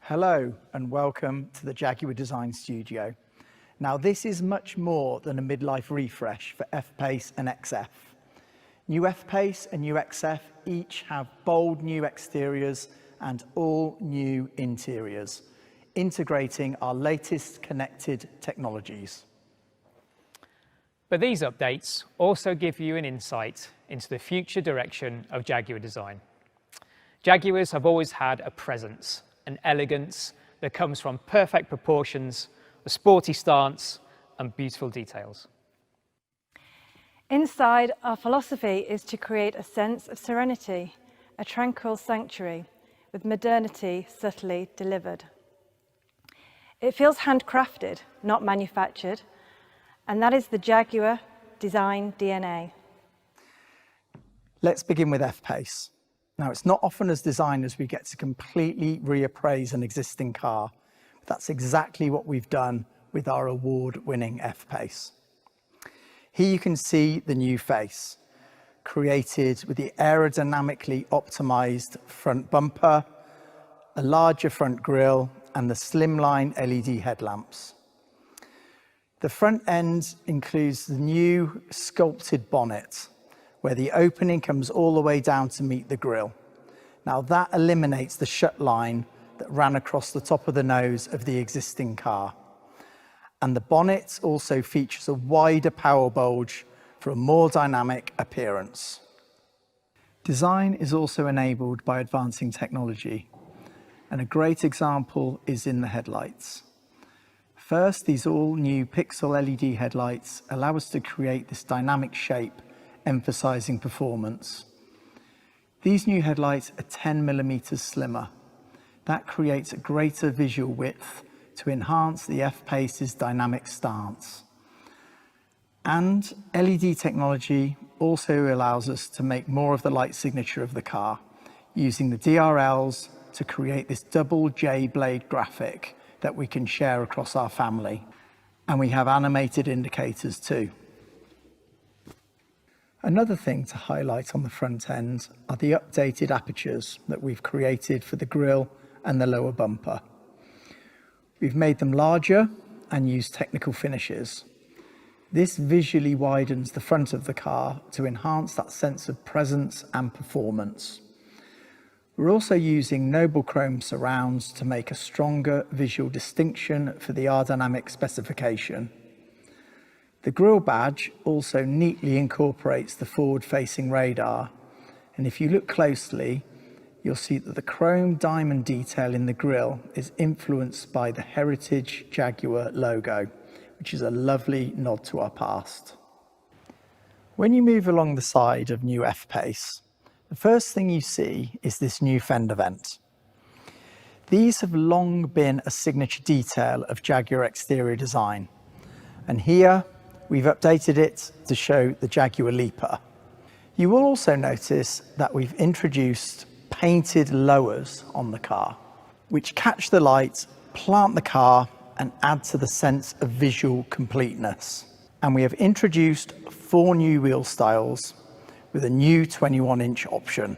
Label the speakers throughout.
Speaker 1: Hello and welcome to the Jaguar Design Studio. Now this is much more than a midlife refresh for F Pace and XF. New F Pace and new XF each have bold new exteriors and all new interiors, integrating our latest connected technologies.
Speaker 2: But these updates also give you an insight into the future direction of Jaguar design. Jaguars have always had a presence, an elegance that comes from perfect proportions, a sporty stance, and beautiful details.
Speaker 3: Inside, our philosophy is to create a sense of serenity, a tranquil sanctuary, with modernity subtly delivered. It feels handcrafted, not manufactured, and that is the Jaguar design DNA.
Speaker 1: Let's begin with F Pace. Now, it's not often as designers we get to completely reappraise an existing car. But that's exactly what we've done with our award-winning F Pace. Here you can see the new face, created with the aerodynamically optimized front bumper, a larger front grille, and the slimline LED headlamps. The front end includes the new sculpted bonnet, where the opening comes all the way down to meet the grille. Now that eliminates the shut line that ran across the top of the nose of the existing car. And the bonnet also features a wider power bulge for a more dynamic appearance. Design is also enabled by advancing technology, and a great example is in the headlights. First, these all-new pixel LED headlights allow us to create this dynamic shape, emphasizing performance. These new headlights are 10mm slimmer. That creates a greater visual width to enhance the F Pace's dynamic stance. And LED technology also allows us to make more of the light signature of the car, using the DRLs to create this double J blade graphic that we can share across our family. And we have animated indicators too. Another thing to highlight on the front end are the updated apertures that we've created for the grille and the lower bumper. We've made them larger and used technical finishes. This visually widens the front of the car to enhance that sense of presence and performance. We're also using noble chrome surrounds to make a stronger visual distinction for the aerodynamic specification. The grille badge also neatly incorporates the forward-facing radar, and if you look closely, you'll see that the chrome diamond detail in the grille is influenced by the heritage Jaguar logo, which is a lovely nod to our past. When you move along the side of new F Pace, the first thing you see is this new fender vent. These have long been a signature detail of Jaguar exterior design, and here we've updated it to show the Jaguar Leaper. You will also notice that we've introduced painted lowers on the car, which catch the light, plant the car, and add to the sense of visual completeness. And we have introduced 4 new wheel styles with a new 21-inch option.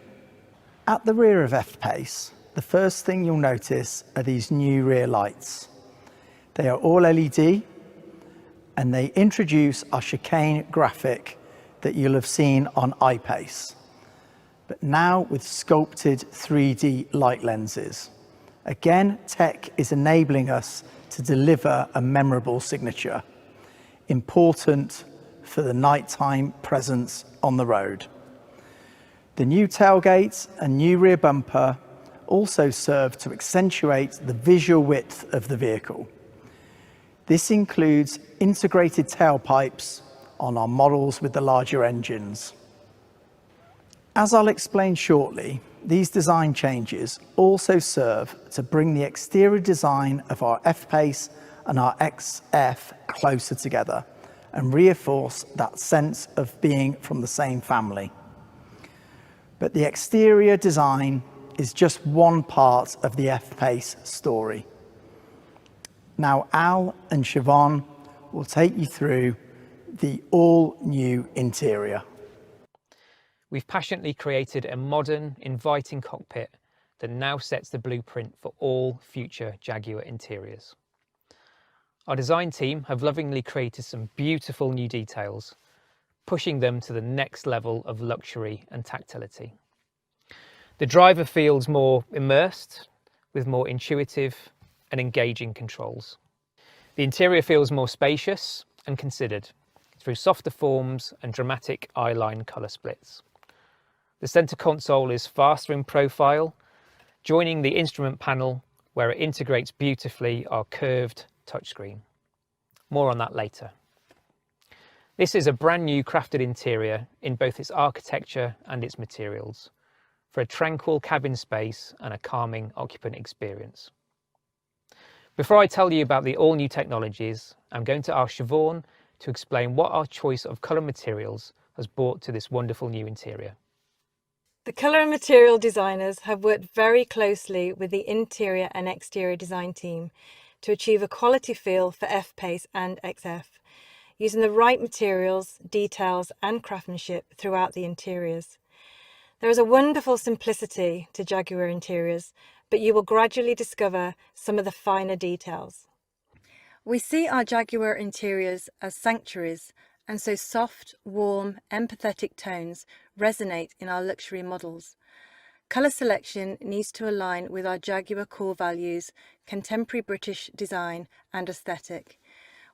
Speaker 1: At the rear of F Pace, the first thing you'll notice are these new rear lights. They are all LED, and they introduce our chicane graphic that you'll have seen on I-Pace, but now with sculpted 3D light lenses. Again, tech is enabling us to deliver a memorable signature, important for the nighttime presence on the road. The new tailgate and new rear bumper also serve to accentuate the visual width of the vehicle. This includes integrated tailpipes on our models with the larger engines. As I'll explain shortly, these design changes also serve to bring the exterior design of our F Pace and our XF closer together and reinforce that sense of being from the same family. But the exterior design is just one part of the F Pace story. Now, Al and Siobhan will take you through the all-new interior.
Speaker 2: We've passionately created a modern, inviting cockpit that now sets the blueprint for all future Jaguar interiors. Our design team have lovingly created some beautiful new details, pushing them to the next level of luxury and tactility. The driver feels more immersed, with more intuitive and engaging controls. The interior feels more spacious and considered, through softer forms and dramatic eyeline colour splits. The centre console is faster in profile, joining the instrument panel where it integrates beautifully our curved touchscreen. More on that later. This is a brand new crafted interior in both its architecture and its materials, for a tranquil cabin space and a calming occupant experience. Before I tell you about the all-new technologies, I'm going to ask Siobhan to explain what our choice of colour materials has brought to this wonderful new interior.
Speaker 3: The colour and material designers have worked very closely with the interior and exterior design team to achieve a quality feel for F Pace and XF, using the right materials, details and craftsmanship throughout the interiors. There is a wonderful simplicity to Jaguar interiors, but you will gradually discover some of the finer details. We see our Jaguar interiors as sanctuaries, and so soft, warm, empathetic tones resonate in our luxury models. Colour selection needs to align with our Jaguar core values, contemporary British design and aesthetic.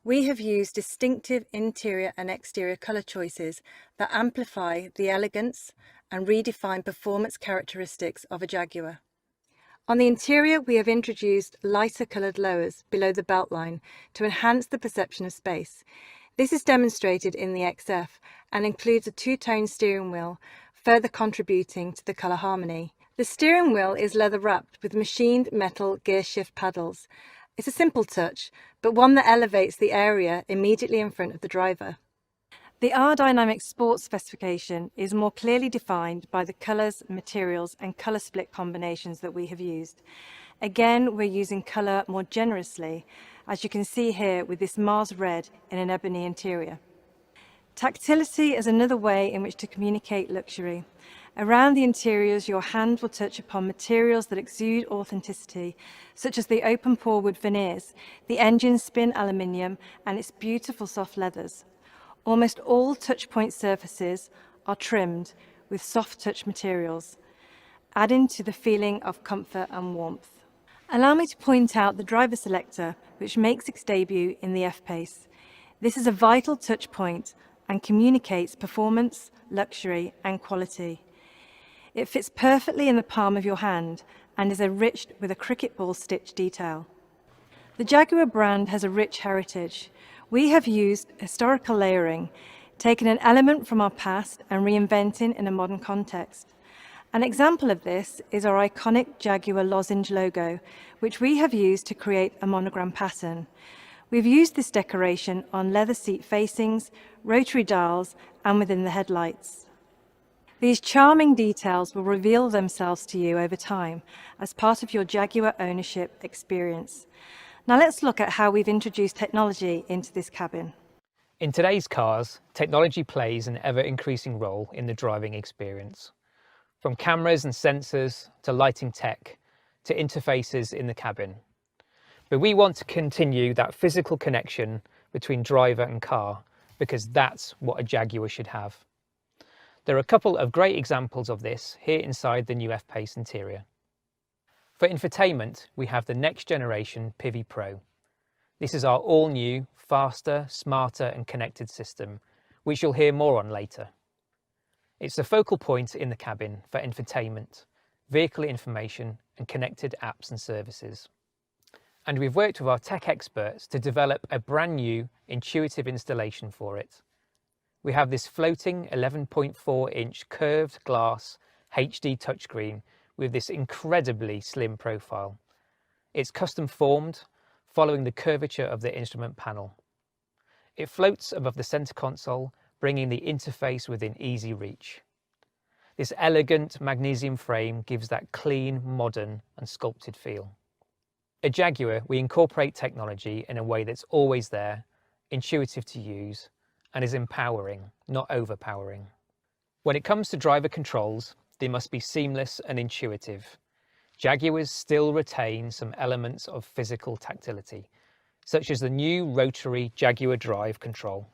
Speaker 3: We have used distinctive interior and exterior colour choices that amplify the elegance and redefine performance characteristics of a Jaguar. On the interior, we have introduced lighter coloured lowers below the beltline to enhance the perception of space. This is demonstrated in the XF and includes a two-tone steering wheel, further contributing to the colour harmony. The steering wheel is leather wrapped with machined metal gear shift paddles. It's a simple touch, but one that elevates the area immediately in front of the driver. The R-Dynamic Sport specification is more clearly defined by the colours, materials and colour split combinations that we have used. Again, we're using colour more generously, as you can see here with this Mars red in an ebony interior. Tactility is another way in which to communicate luxury. Around the interiors, your hand will touch upon materials that exude authenticity, such as the open pore wood veneers, the engine spin aluminium and its beautiful soft leathers. Almost all touchpoint surfaces are trimmed with soft touch materials, adding to the feeling of comfort and warmth. Allow me to point out the driver selector, which makes its debut in the F Pace. This is a vital touch point and communicates performance, luxury and quality. It fits perfectly in the palm of your hand and is enriched with a cricket ball stitch detail. The Jaguar brand has a rich heritage. We have used historical layering, taken an element from our past and reinventing in a modern context. An example of this is our iconic Jaguar lozenge logo, which we have used to create a monogram pattern. We've used this decoration on leather seat facings, rotary dials, and within the headlights. These charming details will reveal themselves to you over time as part of your Jaguar ownership experience. Now let's look at how we've introduced technology into this cabin.
Speaker 2: In today's cars, technology plays an ever-increasing role in the driving experience. From cameras and sensors to lighting tech to interfaces in the cabin. But we want to continue that physical connection between driver and car because that's what a Jaguar should have. There are a couple of great examples of this here inside the new F Pace interior. For infotainment, we have the next generation Pivi Pro. This is our all-new, faster, smarter and connected system, which you'll hear more on later. It's the focal point in the cabin for infotainment, vehicle information and connected apps and services. And we've worked with our tech experts to develop a brand new intuitive installation for it. We have this floating 11.4-inch curved glass HD touchscreen with this incredibly slim profile. It's custom formed, following the curvature of the instrument panel. It floats above the center console, bringing the interface within easy reach. This elegant magnesium frame gives that clean, modern and sculpted feel. At Jaguar, we incorporate technology in a way that's always there, intuitive to use, and is empowering, not overpowering. When it comes to driver controls, they must be seamless and intuitive. Jaguars still retain some elements of physical tactility, such as the new rotary Jaguar Drive control.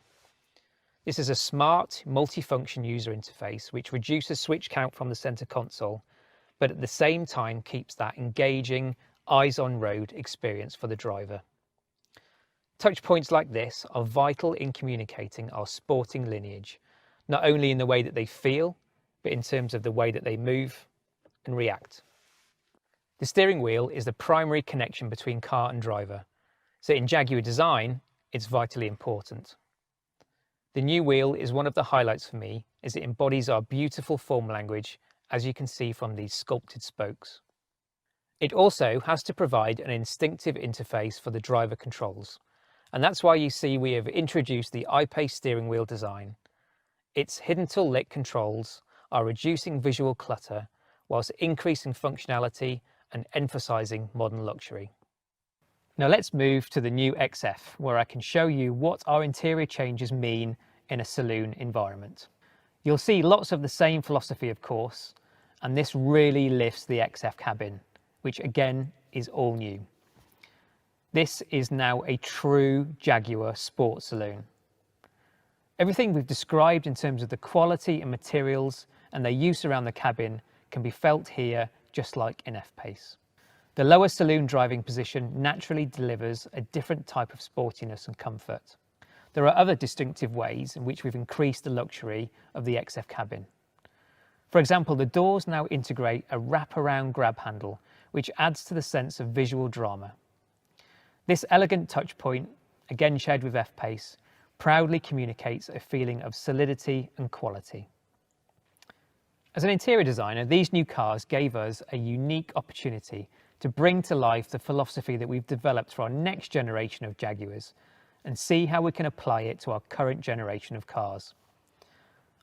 Speaker 2: This is a smart, multifunction user interface which reduces switch count from the center console, but at the same time keeps that engaging, eyes-on-road experience for the driver. Touch points like this are vital in communicating our sporting lineage, not only in the way that they feel, but in terms of the way that they move and react. The steering wheel is the primary connection between car and driver, so in Jaguar design, it's vitally important. The new wheel is one of the highlights for me as it embodies our beautiful form language, as you can see from these sculpted spokes. It also has to provide an instinctive interface for the driver controls, and that's why you see we have introduced the F Pace steering wheel design. Its hidden till lit controls are reducing visual clutter whilst increasing functionality and emphasising modern luxury. Now let's move to the new XF, where I can show you what our interior changes mean in a saloon environment. You'll see lots of the same philosophy, of course, and this really lifts the XF cabin, which again is all new. This is now a true Jaguar sports saloon. Everything we've described in terms of the quality and materials and their use around the cabin can be felt here, just like in F Pace. The lower saloon driving position naturally delivers a different type of sportiness and comfort. There are other distinctive ways in which we've increased the luxury of the XF cabin. For example, the doors now integrate a wraparound grab handle, which adds to the sense of visual drama. This elegant touch point, again shared with F Pace, proudly communicates a feeling of solidity and quality. As an interior designer, these new cars gave us a unique opportunity to bring to life the philosophy that we've developed for our next generation of Jaguars and see how we can apply it to our current generation of cars.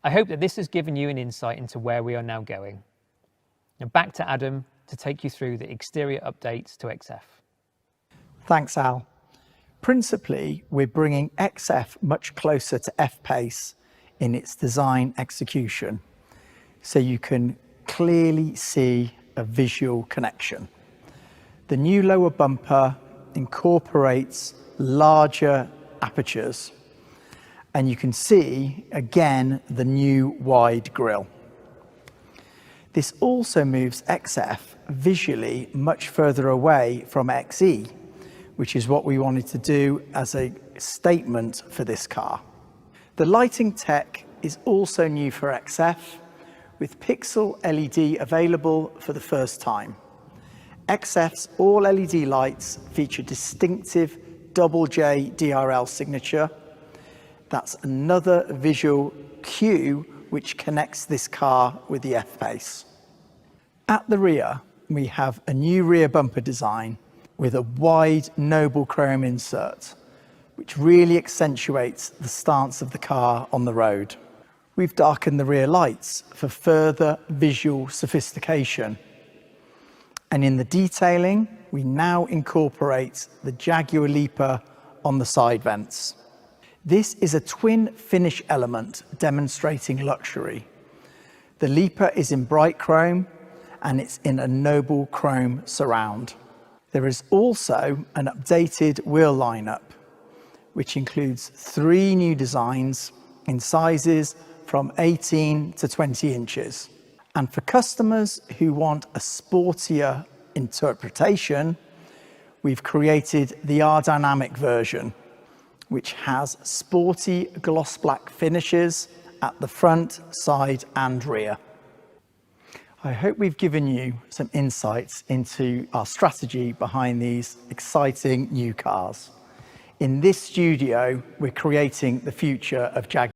Speaker 2: I hope that this has given you an insight into where we are now going. Now back to Adam to take you through the exterior updates to XF.
Speaker 1: Thanks, Al. Principally, we're bringing XF much closer to F Pace in its design execution, so you can clearly see a visual connection. The new lower bumper incorporates larger apertures, and you can see again the new wide grille. This also moves XF visually much further away from XE, which is what we wanted to do as a statement for this car. The lighting tech is also new for XF, with pixel LED available for the first time. XF's all LED lights feature distinctive double J DRL signature. That's another visual cue which connects this car with the F Pace. At the rear, we have a new rear bumper design with a wide noble chrome insert, which really accentuates the stance of the car on the road. We've darkened the rear lights for further visual sophistication. And in the detailing, we now incorporate the Jaguar leaper on the side vents. This is a twin finish element demonstrating luxury. The leaper is in bright chrome and it's in a noble chrome surround. There is also an updated wheel lineup, which includes 3 new designs in sizes from 18 to 20 inches. And for customers who want a sportier interpretation, we've created the R-Dynamic version, which has sporty gloss black finishes at the front, side and rear. I hope we've given you some insights into our strategy behind these exciting new cars. In this studio, we're creating the future of Jaguar.